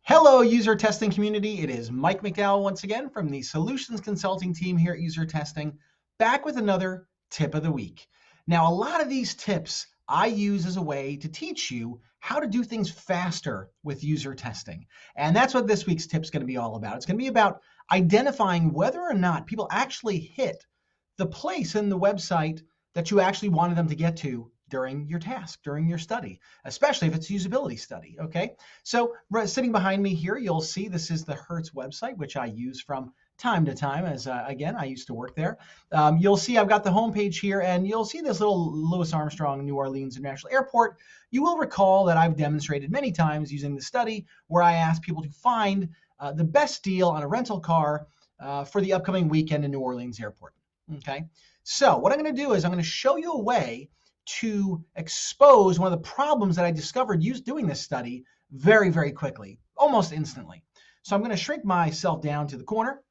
Hello, user testing community. It is Mike McDowell once again from the solutions consulting team here at User Testing, back with another tip of the week. Now, a lot of these tips I use as a way to teach you how to do things faster with user testing. And that's what this week's tip is going to be all about. It's going to be about identifying whether or not people actually hit the place in the website that you actually wanted them to get to during your task, during your study, especially if it's a usability study, okay? So sitting behind me here, you'll see this is the Hertz website, which I use from time to time as, again, I used to work there. You'll see I've got the homepage here, and you'll see this little Louis Armstrong New Orleans International Airport. You will recall that I've demonstrated many times using the study where I ask people to find the best deal on a rental car for the upcoming weekend in New Orleans Airport, okay? So what I'm going to do is I'm going to show you a way to expose one of the problems that I discovered doing this study very, very quickly, almost instantly. So I'm going to shrink myself down to the corner,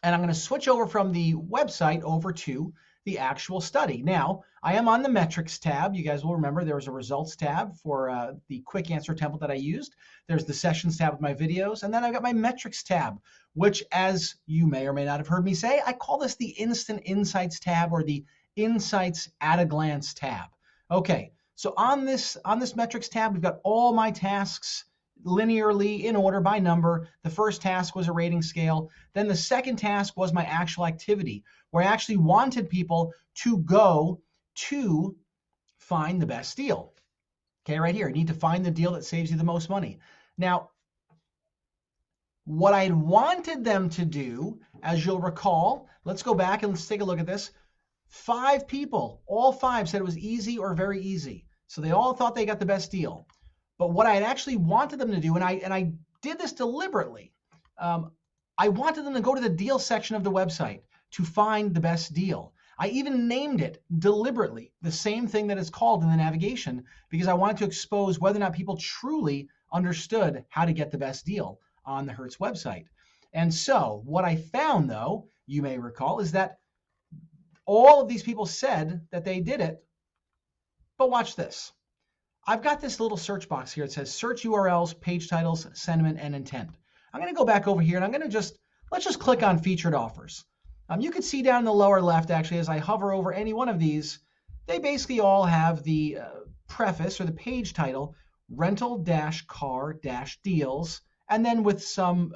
and I'm going to switch over from the website over to the actual study. Now, I am on the metrics tab. You guys will remember there was a results tab for the quick answer template that I used. There's the sessions tab with my videos, and then I've got my metrics tab, which, as you may or may not have heard me say, I call this the instant insights tab or the Insights at a Glance tab. Okay, so on this metrics tab, we've got all my tasks linearly in order by number. The first task was a rating scale. Then the second task was my actual activity, where I actually wanted people to go to find the best deal. Okay, right here, I need to find the deal that saves you the most money. Now, what I wanted them to do, as you'll recall, let's go back and let's take a look at this. 5 people, all 5 said it was easy or very easy. So they all thought they got the best deal. But what I had actually wanted them to do, and I did this deliberately, I wanted them to go to the deal section of the website to find the best deal. I even named it deliberately, the same thing that it's called in the navigation, because I wanted to expose whether or not people truly understood how to get the best deal on the Hertz website. And so what I found, though, you may recall, is that all of these people said that they did it, but watch this. I've got this little search box here. It says search URLs, page titles, sentiment, and intent. I'm going to go back over here and I'm going to let's just click on featured offers. You can see down in the lower left, actually, as I hover over any one of these, they basically all have the preface or the page title, rental-car-deals, and then with some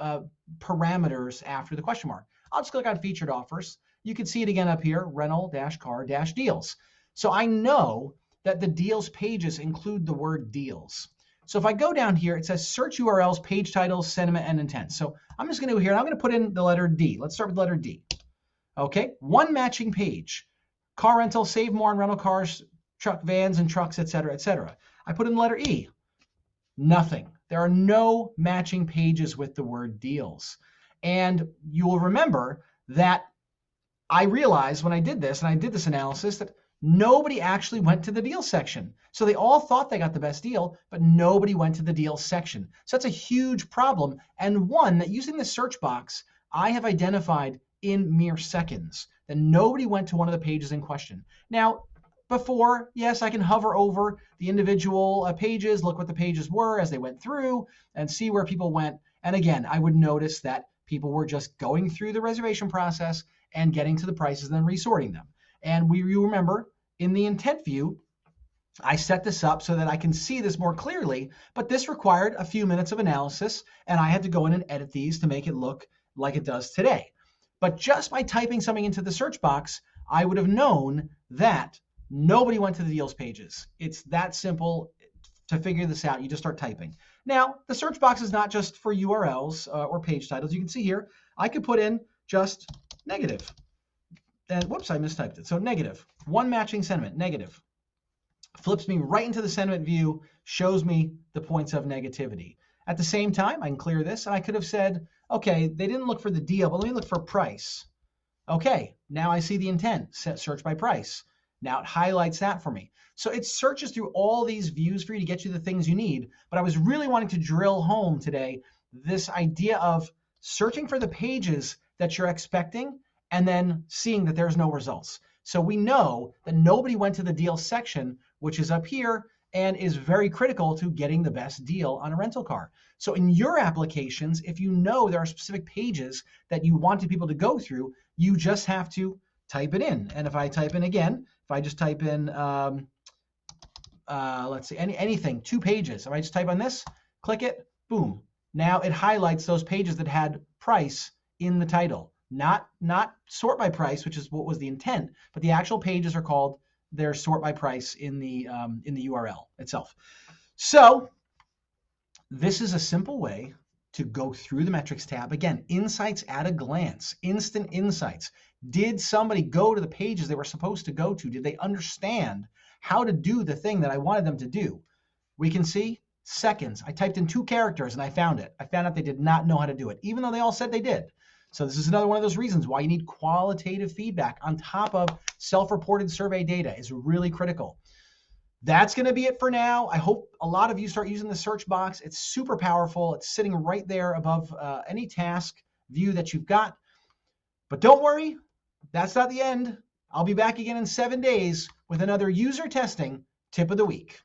parameters after the question mark. I'll just click on featured offers. You can see it again up here, rental-car-deals. So I know that the deals pages include the word deals. So if I go down here, it says search URLs, page titles, sentiment, and intent. So I'm just going to go here and I'm going to put in the letter D. Let's start with the letter D. Okay, one matching page. Car rental, save more on rental cars, truck vans and trucks, etc., etc. I put in the letter E. Nothing. There are no matching pages with the word deals. And you will remember that I realized when I did this, and I did this analysis, that nobody actually went to the deal section. So they all thought they got the best deal, but nobody went to the deal section. So that's a huge problem, and one that using the search box, I have identified in mere seconds, that nobody went to one of the pages in question. Now, before, yes, I can hover over the individual pages, look what the pages were as they went through, and see where people went. And again, I would notice that people were just going through the reservation process and getting to the prices and then resorting them. And you remember in the intent view, I set this up so that I can see this more clearly, but this required a few minutes of analysis, and I had to go in and edit these to make it look like it does today. But just by typing something into the search box, I would have known that nobody went to the deals pages. It's that simple to figure this out. You just start typing. Now, the search box is not just for URLs or page titles. You can see here, I could put in just negative. And whoops, I mistyped it. So negative, one matching sentiment, negative. Flips me right into the sentiment view, shows me the points of negativity. At the same time, I can clear this, and I could have said, okay, they didn't look for the deal, but let me look for price. Okay, now I see the intent, set search by price. Now it highlights that for me. So it searches through all these views for you to get you the things you need, but I was really wanting to drill home today this idea of searching for the pages that you're expecting and then seeing that there's no results. So we know that nobody went to the deal section, which is up here, and is very critical to getting the best deal on a rental car. So in your applications, if you know there are specific pages that you wanted people to go through, you just have to type it in. And if I type in again, if I just type in, let's see, anything, 2 pages. If I just type on this, click it, boom. Now it highlights those pages that had price in the title. Not sort by price, which is what was the intent, but the actual pages are called their sort by price in the URL itself. So this is a simple way to go through the metrics tab. Again, insights at a glance, instant insights. Did somebody go to the pages they were supposed to go to? Did they understand how to do the thing that I wanted them to do? We can see seconds. I typed in 2 characters and I found it. I found out they did not know how to do it, even though they all said they did. So this is another one of those reasons why you need qualitative feedback on top of self-reported survey data is really critical. That's going to be it for now. I hope a lot of you start using the search box. It's super powerful. It's sitting right there above any task view that you've got. But don't worry, that's not the end. I'll be back again in 7 days with another user testing tip of the week.